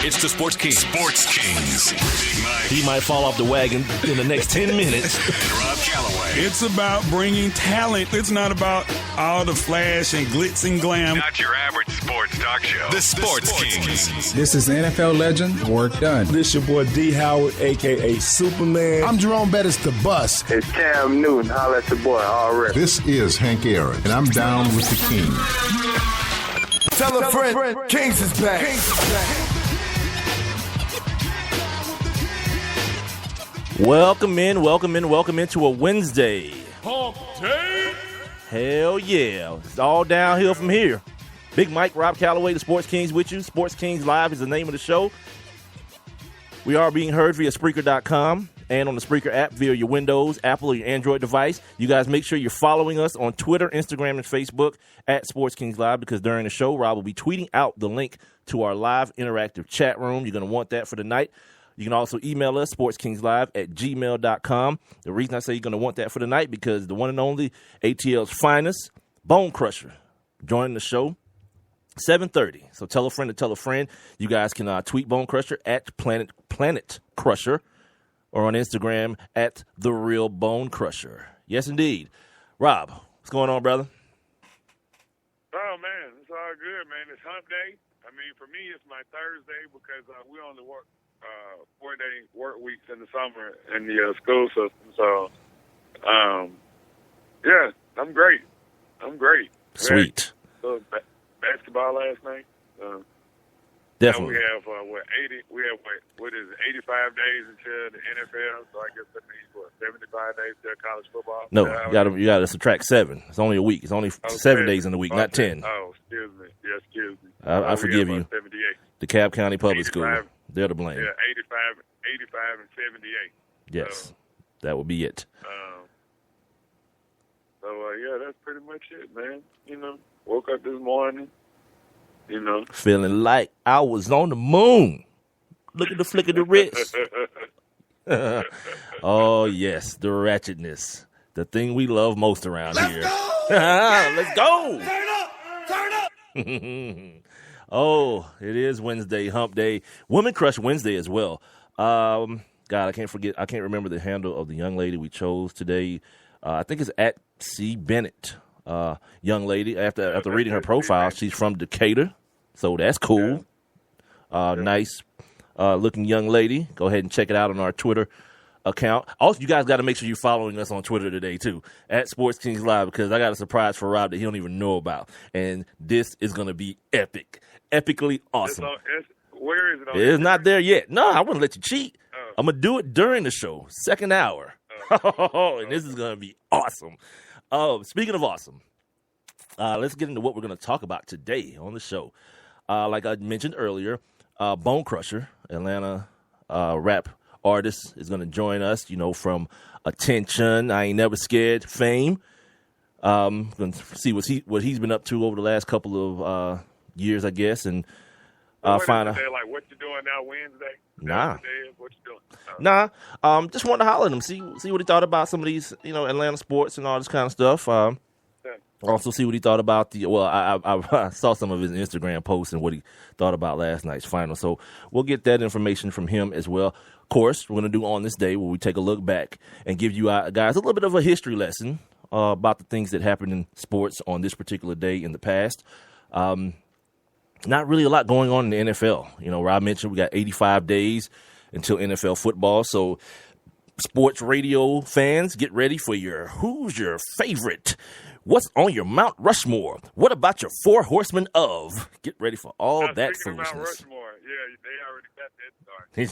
It's the Sports Kings. Sports Kings. He might fall off the wagon in the next 10 minutes. Rob Calloway. It's about bringing talent. It's not about all the flash and glitz and glam. Not your average sports talk show. The Sports Kings. This is NFL legend, Work Done. This your boy D. Howard, a.k.a. Superman. I'm Jerome Bettis, the bus. It's Cam Newton. Holla at your boy, already. This is Hank Aaron, and I'm down with the King. Tell a friend, Kings is back. Welcome into a Wednesday. Hump day. Hell yeah. It's all downhill from here. Big Mike, Rob Calloway, the Sports Kings with you. Sports Kings Live is the name of the show. We are being heard via Spreaker.com and on the Spreaker app via your Windows, Apple, or your Android device. You guys make sure you're following us on Twitter, Instagram, and Facebook at Sports Kings Live, because during the show, Rob will be tweeting out the link to our live interactive chat room. You're going to want that for tonight. You can also email us, sportskingslive@gmail.com. The reason I say you're going to want that for tonight, because the one and only ATL's finest, Bonecrusher, joining the show, 7:30. So tell a friend to tell a friend. You guys can tweet Bonecrusher at Planet Crusher, or on Instagram at The Real Bonecrusher. Yes, indeed. Rob, what's going on, brother? Oh, man, it's all good, man. It's hump day. I mean, for me, it's my Thursday because we only work 4-day work weeks in the summer in the school system. So, yeah, I'm great. Sweet. So, basketball last night. Definitely. We have 85 days until the NFL. So I guess that means 75 days till college football. No, you got to subtract 7. It's only a week. It's only 7 days in the week, not 10. Oh, excuse me. Yes, excuse me. I forgive you. 78. The Cobb County Public School. They're to blame. Yeah, 85 and 78. Yes, so, that would be it. Yeah, that's pretty much it, man. You know, woke up this morning, you know. Feeling like I was on the moon. Look at the flick of the wrist. Oh, yes, the ratchetness. The thing we love most around here. Let's go. Turn up. Oh, it is Wednesday, hump day. Women Crush Wednesday as well. God, I can't remember the handle of the young lady we chose today. I think it's at C. Bennett. Young lady. After reading her profile, she's from Decatur, so that's cool. Nice looking young lady. Go ahead and check it out on our Twitter account. Also, you guys got to make sure you're following us on Twitter today, too, at Sports Kings Live, because I got a surprise for Rob that he don't even know about. And this is going to be epic. Epically awesome. Where is it? It's not there yet. No, I wouldn't let you cheat. I'm going to do it during the show, second hour. And this is going to be awesome. Speaking of awesome, let's get into what we're going to talk about today on the show. Like I mentioned earlier, Bonecrusher, Atlanta rap artist, is going to join us, from Attention, I Ain't Never Scared fame. Going to see what he's been up to over the last couple of years, I guess, and find out. Like, what you doing now Wednesday? Nah. What you doing? Nah. Just wanted to holler at him, see what he thought about some of these, Atlanta sports and all this kind of stuff. Also see what he thought about I saw some of his Instagram posts and what he thought about last night's final. So we'll get that information from him as well. Of course, we're going to do On This Day, where we take a look back and give you guys a little bit of a history lesson about the things that happened in sports on this particular day in the past. Not really a lot going on in the NFL. Rob mentioned we got 85 days until NFL football. So sports radio fans, get ready for who's your favorite? What's on your Mount Rushmore? What about your 4 horsemen of? Get ready for all that foolishness. Mount Rushmore, yeah, they already got that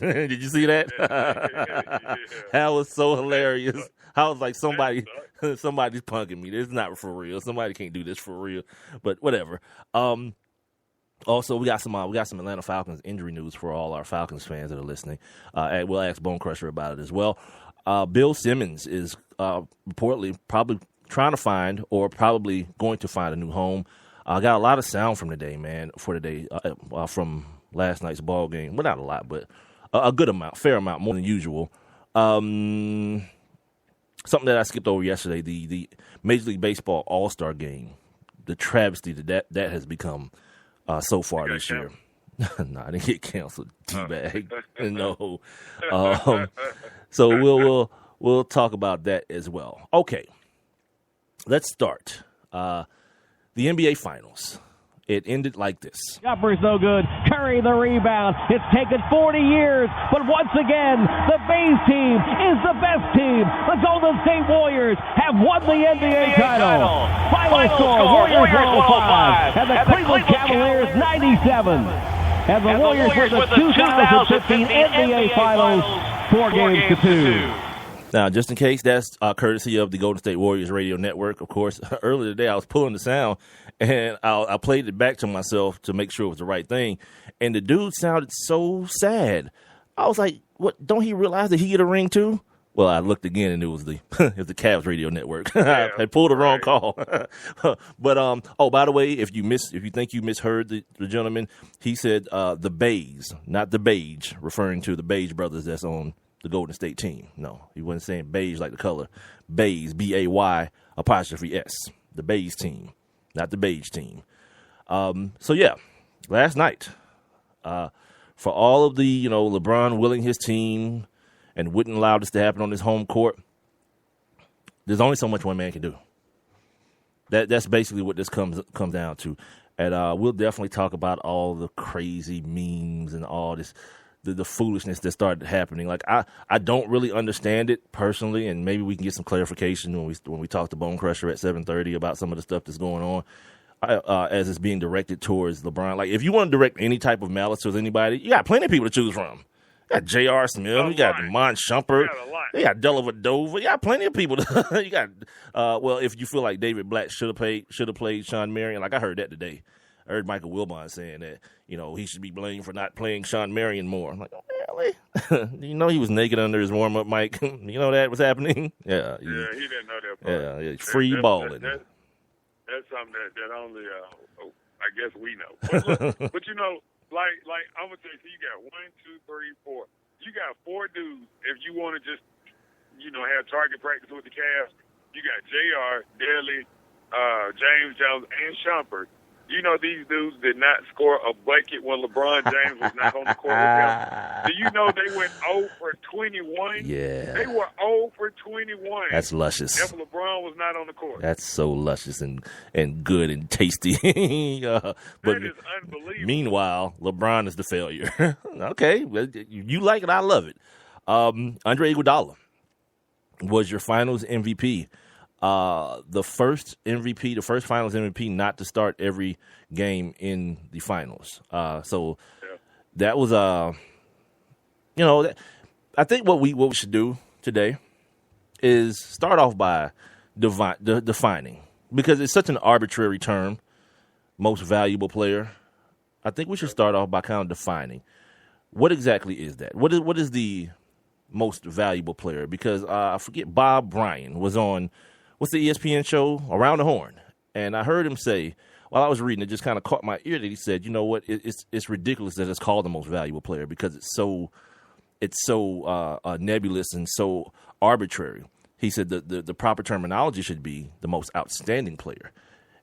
started. Did you see that? Yeah. That was so hilarious. I was like, somebody's punking me. This is not for real. Somebody can't do this for real. But whatever. Also, we got some Atlanta Falcons injury news for all our Falcons fans that are listening. We'll ask Bonecrusher about it as well. Bill Simmons is reportedly probably trying to find, or probably going to find, a new home. I got a lot of sound from today, man, from last night's ball game. Well, not a lot, but a good amount, fair amount, more than usual. Something that I skipped over yesterday, the Major League Baseball All-Star game, the travesty that has become so far this year. No, I didn't get canceled. T-bag. No. So we'll talk about that as well. Okay, let's start. The NBA Finals. It ended like this. Jumper's no good. Curry the rebound. It's taken 40 years, but once again, the Bays team is the best team. The Golden State Warriors have won the NBA title. Final score, Warriors 105, and the Cleveland Cavaliers 97. And the Warriors win the 2015 NBA Finals 4-2. Now, just in case, that's courtesy of the Golden State Warriors radio network. Of course, earlier today I was pulling the sound, and I played it back to myself to make sure it was the right thing. And the dude sounded so sad. I was like, "What? Don't he realize that he get a ring too?" Well, I looked again, and it was the Cavs radio network. I pulled the wrong call. But by the way, if you think you misheard the gentleman, he said the Bays, not the Beige, referring to the Beige brothers that's on the Golden State team. No, he wasn't saying beige like the color. Bays, B-A-Y 'S. The Bays team, not the beige team. So yeah, last night, for all of the LeBron willing his team and wouldn't allow this to happen on his home court, there's only so much one man can do. That's basically what this comes down to. And we'll definitely talk about all the crazy memes and all this. The foolishness that started happening. Like I don't really understand it personally, and maybe we can get some clarification when we talk to Bonecrusher at 7:30 about some of the stuff that's going on as it's being directed towards LeBron. Like if you want to direct any type of malice towards anybody, you got plenty of people to choose from. You got J.R. Smith, you got Mon Shumpert, you got Dellavedova, you got plenty of people. You got if you feel like David Blatt should have played Sean Marion, like I heard that today. I heard Michael Wilbon saying that, he should be blamed for not playing Sean Marion more. I'm like, oh, really? He was naked under his warm-up mic? You know that was happening? Yeah. He didn't know that part. Yeah, free balling. That's something that only, I guess we know. But look, like I'm going to tell you, you got 1, 2, 3, 4. You got 4 dudes. If you want to just, have target practice with the Cavs, you got J.R., Daly, James Jones, and Shumpert. These dudes did not score a bucket when LeBron James was not on the court with them. Do you know they went 0 for 21? Yeah. They were 0 for 21. That's luscious. If LeBron was not on the court. That's so luscious and good and tasty. But that is unbelievable. Meanwhile, LeBron is the failure. Okay. You like it. I love it. Andre Iguodala was your finals MVP. The first finals MVP not to start every game in the finals. That was I think what we should do today is start off by defining, because it's such an arbitrary term, most valuable player. I think we should start off by kind of defining what exactly is that. What is the most valuable player? Because I forget, Bob Bryan was on, what's the ESPN show? Around the Horn. And I heard him say, while I was reading, it just kind of caught my ear that he said, you know what, it's ridiculous that it's called the most valuable player because it's so nebulous and so arbitrary. He said the proper terminology should be the most outstanding player.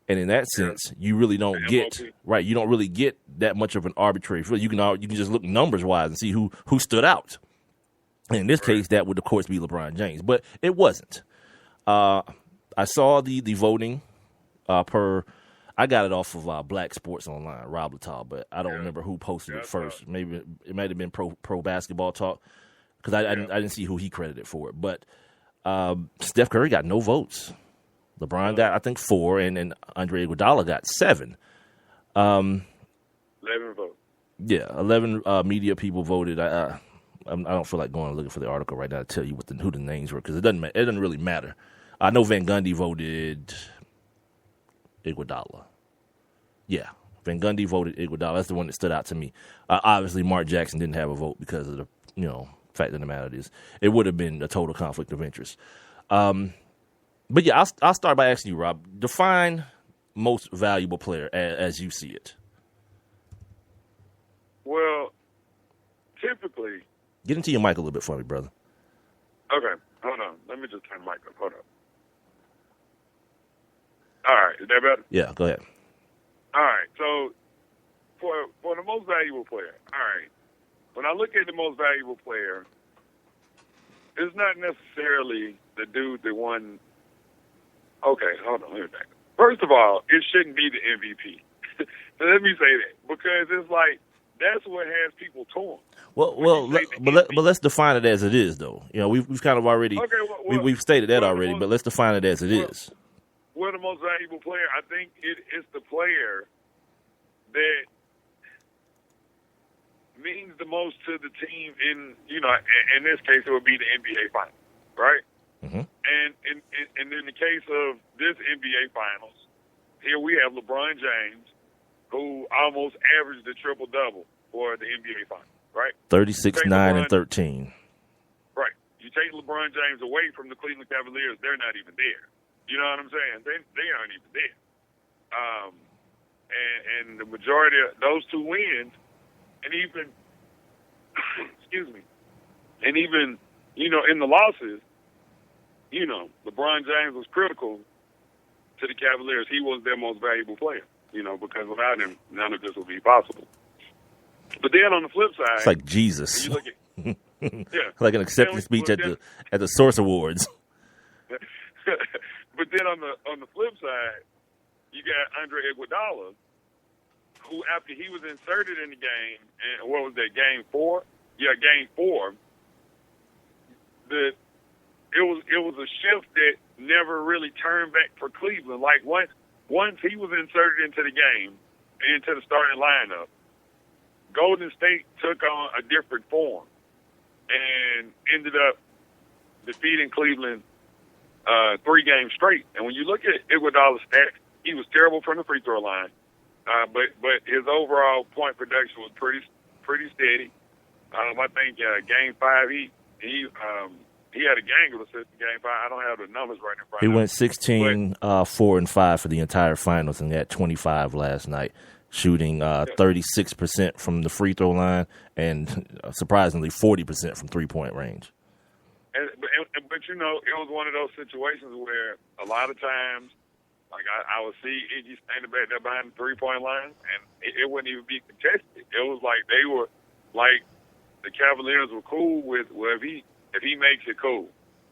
And in that sense, you really don't get you don't really get that much of an arbitrary field. You can just look numbers wise and see who stood out. And in this case, that would of course be LeBron James, but it wasn't. I saw the voting I got it off of Black Sports Online, Rob Littall, but I don't remember who posted it first. Maybe it might have been Pro Basketball Talk, because I didn't see who he credited for it. But Steph Curry got no votes. LeBron got, I think, 4, and then Andre Iguodala got 7. 11 votes. Yeah, 11 media people voted. I don't feel like going and looking for the article right now to tell you who the names were, because it doesn't really matter. I know Van Gundy voted Iguodala. Yeah, Van Gundy voted Iguodala. That's the one that stood out to me. Obviously, Mark Jackson didn't have a vote because of the fact of the matter is it would have been a total conflict of interest. But yeah, I'll start by asking you, Rob, define most valuable player as you see it. Well, typically, get into your mic a little bit for me, brother. Okay, hold on. Let me just turn the mic up. Hold up. All right, is that better? Yeah, go ahead. All right, so most valuable player. All right. When I look at the most valuable player, it's not necessarily the dude that won. Okay, hold on. Let me back up. First of all, it shouldn't be the MVP. So let me say that, because it's like that's what has people torn. But let's define it as it is, though. You know, we've kind of already we've stated that already, but let's define it as it is. Well, the most valuable player, I think it's the player that means the most to the team in this case, it would be the NBA Finals, right? Mm-hmm. And in the case of this NBA Finals, here we have LeBron James, who almost averaged a triple-double for the NBA Finals, right? 36, 9, and 13. Right. You take LeBron James away from the Cleveland Cavaliers, they're not even there. You know what I'm saying? They aren't even there. And the majority of those two wins, and even, excuse me, and even, in the losses, LeBron James was critical to the Cavaliers. He was their most valuable player, because without him, none of this would be possible. But then on the flip side, it's like Jesus. You look at, yeah, like an acceptance speech at the Source Awards. But then on the flip side, you got Andre Iguodala, who after he was inserted in the game, and what was that, game 4? Yeah, game 4. It was a shift that never really turned back for Cleveland. Like once he was inserted into the game, into the starting lineup, Golden State took on a different form and ended up defeating Cleveland 3 games straight. And when you look at Iguodala's stats, he was terrible from the free throw line, but his overall point production was pretty steady. I think game 5 he had a gang of assists in game 5. I don't have the numbers right in front of me. He went 16, 4, and 5 for the entire finals, and had 25 last night, shooting 36% from the free throw line and surprisingly 40% from 3-point range. But it was one of those situations where a lot of times, like I would see Iggy standing back there behind the 3-point line, and it wouldn't even be contested. It was like they were like the Cavaliers were cool with if he makes it, cool.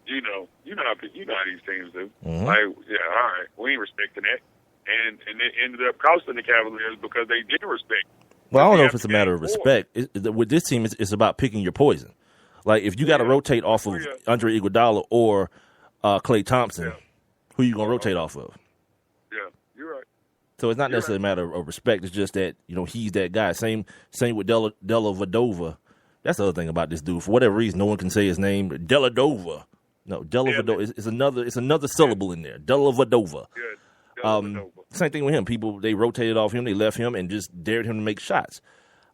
You know how these teams do. Mm-hmm. Like, yeah, all right, we ain't respecting that, and it ended up costing the Cavaliers because they didn't respect. Well, I don't know if it's a matter of respect. With this team, it's about picking your poison. Like, if you got to rotate off of Andre Iguodala or Klay Thompson, who you going to rotate off of? Yeah, you're right. So it's not necessarily a matter of respect. It's just that, he's that guy. Same with Della Vadova. That's the other thing about this dude. For whatever reason, no one can say his name. Della Vadova. No, Della Vadova. It's another syllable in there. Della Vadova. Vadova. Same thing with him. People, they rotated off him. They left him and just dared him to make shots.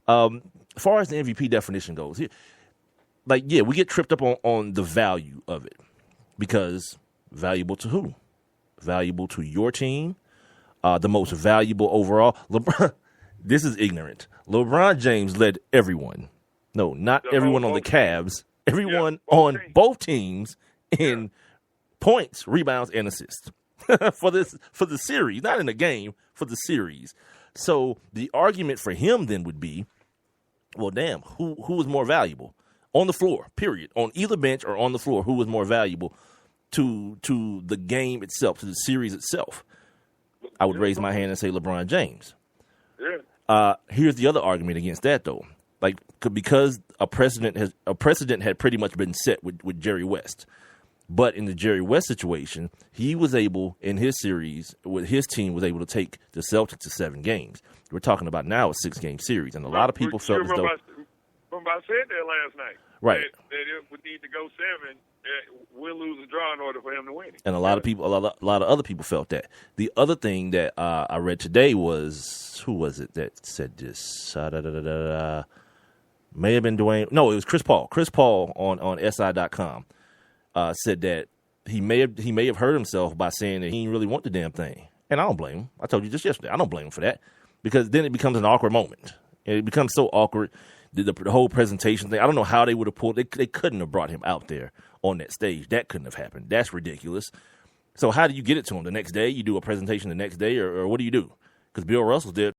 As far as the MVP definition goes, we get tripped up on the value of it, because valuable to who? Valuable to your team, the most valuable overall. LeBron, this is ignorant. LeBron James led everyone. No, not everyone on the Cavs. Everyone on both teams in points, rebounds, and assists for the series, not in the game, for the series. So the argument for him then would be, well, damn, who was more valuable? On the floor, period. On either bench or on the floor, who was more valuable to the game itself, to the series itself? I would raise my hand and say LeBron James. Yeah. Here's the other argument against that, though. Like, because a precedent had pretty much been set with Jerry West. But in the Jerry West situation, he was able, in his series, with his team, was able to take the Celtics to 7 games. We're talking about now a 6-game series, and a lot of people felt as though. I said that last night. Right. That if we need to go 7, we'll lose a draw in order for him to win it. And a lot of other people felt that. The other thing that I read today was, who was it that said this? May have been Dwayne. No, it was Chris Paul. Chris Paul on SI.com said that he may have hurt himself by saying that he didn't really want the damn thing. And I don't blame him. I told you just yesterday. I don't blame him for that, because then it becomes an awkward moment. And it becomes so awkward. The whole presentation thing, I don't know how they would have pulled. They couldn't have brought him out there on that stage. That couldn't have happened. That's ridiculous. So how do you get it to him? The next day? You do a presentation the next day? Or what do you do? Because Bill Russell did